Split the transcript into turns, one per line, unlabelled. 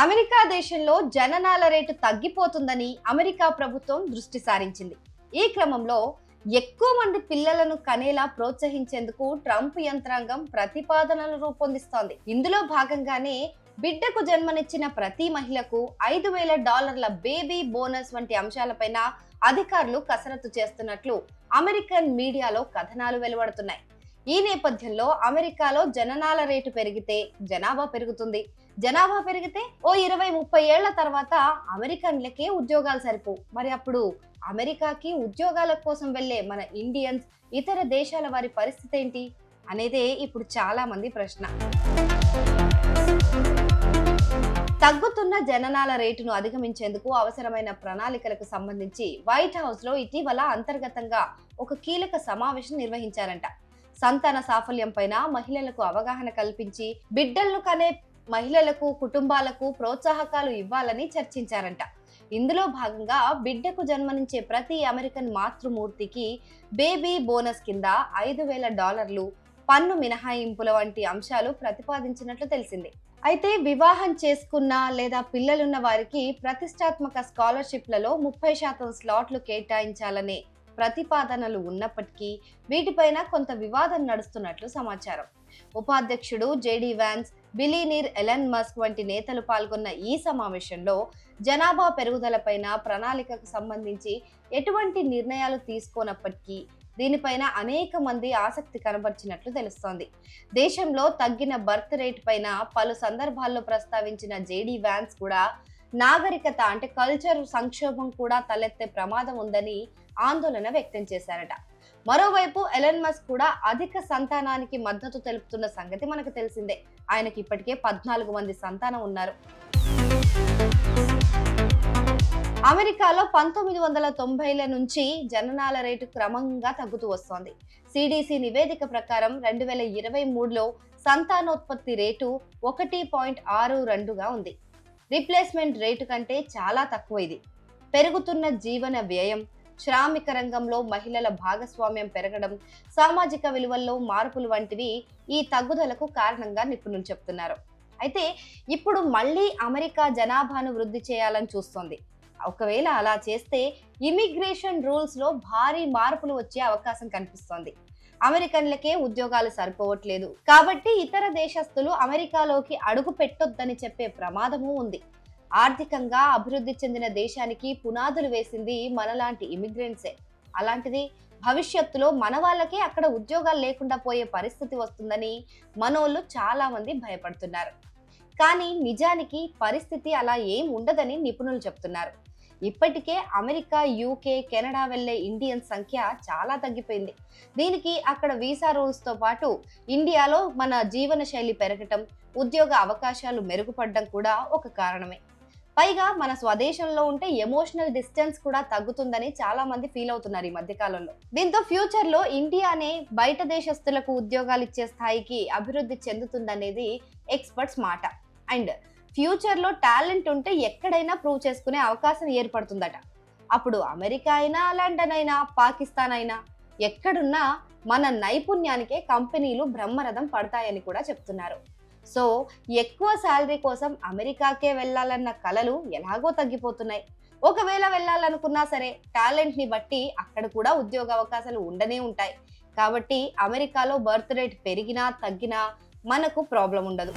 America దేశంలో జననాల rate తగ్గిపోతుందని America ప్రభుత్వం దృష్టి సారించింది. ఈ క్రమంలో ఎక్కువ మంది పిల్లలను కనేలా ప్రోత్సహించేందుకు ట్రంప్ యంత్రాంగం ప్రతిపాదనలు రూపొందిస్తోంది. ఇందులో భాగంగానే బిడ్డకు జన్మనిచ్చిన ప్రతి మహిళకు $5,000 బేబీ బోనస్ వంటి అంశాలపైన అధికారులు కసరత్తు చేస్తున్నట్లు అమెరికన్ మీడియాలో కథనాలు వెలువడుతున్నాయి. ఈ నేపథ్యంలో అమెరికాలో జననాల రేటు పెరిగితే జనాభా పెరుగుతుంది. జనాభా పెరిగితే ఓ 20-30 ఏళ్ల తర్వాత అమెరికన్లకే ఉద్యోగాలు సరిపోవు. మరి అప్పుడు అమెరికాకి ఉద్యోగాల కోసం వెళ్లే మన ఇండియన్స్, ఇతర దేశాల వారి పరిస్థితి ఏంటి అనేదే ఇప్పుడు చాలా మంది ప్రశ్న. తగ్గుతున్న జననాల రేటును అధిగమించేందుకు అవసరమైన ప్రణాళికలకు సంబంధించి వైట్ హౌస్ లో ఇటీవల అంతర్గతంగా ఒక కీలక సమావేశం నిర్వహించారంట. సంతాన సాఫల్యం పైన మహిళలకు అవగాహన కల్పించి బిడ్డలను కనే మహిళలకు, కుటుంబాలకు ప్రోత్సాహకాలు ఇవ్వాలని చర్చించారంట. ఇందులో భాగంగా బిడ్డకు జన్మనిచ్చే ప్రతి అమెరికన్ మాతృమూర్తికి బేబీ బోనస్ కింద $5,000, పన్ను మినహాయింపుల వంటి అంశాలు ప్రతిపాదించినట్లు తెలిసింది. అయితే వివాహం చేసుకున్న లేదా పిల్లలున్న వారికి ప్రతిష్టాత్మక స్కాలర్షిప్లలో 30% స్లాట్లు కేటాయించాలనే ప్రతిపాదనలు ఉన్నప్పటికీ వీటిపైన కొంత వివాదం నడుస్తున్నట్లు సమాచారం. ఉపాధ్యక్షుడు JD Vance, billionaire Elon Musk వంటి నేతలు పాల్గొన్న ఈ సమావేశంలో జనాభా పెరుగుదలపైన ప్రణాళికకు సంబంధించి ఎటువంటి నిర్ణయాలు తీసుకోనప్పటికీ దీనిపైన అనేక మంది ఆసక్తి కనబర్చినట్లు తెలుస్తోంది. దేశంలో తగ్గిన బర్త్ రేట్ పైన పలు సందర్భాల్లో ప్రస్తావించిన జేడీ వ్యాన్స్ కూడా నాగరికత అంటే కల్చర్ సంక్షోభం కూడా తలెత్తే ప్రమాదం ఉందని ఆందోళన వ్యక్తం చేశారట. మరోవైపు ఎలన్ మస్క్ కూడా అధిక సంతానానికి మద్దతు తెలుపుతున్న సంగతి మనకు తెలిసిందే. ఆయనకి ఇప్పటికే 14 మంది సంతానం ఉన్నారు. అమెరికాలో 1990ల నుంచి జననాల రేటు క్రమంగా తగ్గుతూ వస్తోంది. సిడిసి నివేదిక ప్రకారం 2023లో సంతానోత్పత్తి రేటు 1.62గా ఉంది. రీప్లేస్మెంట్ రేటు కంటే చాలా తక్కువ ఇది. పెరుగుతున్న జీవన వ్యయం, శ్రామిక రంగంలో మహిళల భాగస్వామ్యం పెరగడం, సామాజిక విలువల్లో మార్పులు వంటివి ఈ తగ్గుదలకు కారణంగా నిపుణులు చెప్తున్నారు. అయితే ఇప్పుడు మళ్ళీ అమెరికా జనాభాను వృద్ధి చేయాలని చూస్తోంది. ఒకవేళ అలా చేస్తే ఇమిగ్రేషన్ రూల్స్ లో భారీ మార్పులు వచ్చే అవకాశం కనిపిస్తోంది. అమెరికన్లకే ఉద్యోగాలు సరిపోవట్లేదు కాబట్టి ఇతర దేశస్తులు అమెరికాలోకి అడుగు పెట్టొద్దని చెప్పే ప్రమాదమూ ఉంది. ఆర్థికంగా అభివృద్ధి చెందిన దేశానికి పునాదులు వేసింది మనలాంటి ఇమిగ్రెంట్సే. అలాంటిది భవిష్యత్తులో మన వాళ్ళకే అక్కడ ఉద్యోగాలు లేకుండా పోయే పరిస్థితి వస్తుందని మనోళ్ళు చాలా మంది భయపడుతున్నారు. కానీ నిజానికి పరిస్థితి అలా ఏం ఉండదని నిపుణులు చెప్తున్నారు. ఇప్పటికే అమెరికా, యూకే, కెనడా వెళ్లే ఇండియన్ సంఖ్య చాలా తగ్గిపోయింది. దీనికి అక్కడ వీసా రూల్స్ తో పాటు ఇండియాలో మన జీవన శైలి పెరగటం, ఉద్యోగ అవకాశాలు మెరుగుపడడం కూడా ఒక కారణమే. పైగా మన స్వదేశంలో ఉంటే ఎమోషనల్ డిస్టెన్స్ కూడా తగ్గుతుందని చాలా మంది ఫీల్ అవుతున్నారు ఈ మధ్య కాలంలో. దీంతో ఫ్యూచర్ లో ఇండియానే బయట దేశస్తులకు ఉద్యోగాలు ఇచ్చే స్థాయికి అభివృద్ధి చెందుతుందనేది ఎక్స్పర్ట్స్ మాట. అండ్ ఫ్యూచర్ లో టాలెంట్ ఉంటే ఎక్కడైనా ప్రూవ్ చేసుకునే అవకాశం ఏర్పడుతుందట. అప్పుడు అమెరికా అయినా, లండన్ అయినా, పాకిస్తాన్ అయినా ఎక్కడున్నా మన నైపుణ్యానికే కంపెనీలు బ్రహ్మరథం పడతాయని కూడా చెప్తున్నారు. సో ఎక్కువ శాలరీ కోసం అమెరికాకే వెళ్ళాలన్న కలలు ఎలాగో తగ్గిపోతున్నాయి. ఒకవేళ వెళ్ళాలనుకున్నా సరే టాలెంట్ ని బట్టి అక్కడ కూడా ఉద్యోగ అవకాశాలు ఉండనే ఉంటాయి. కాబట్టి అమెరికాలో బర్త్ రేట్ పెరిగినా తగ్గినా మనకు ప్రాబ్లం ఉండదు.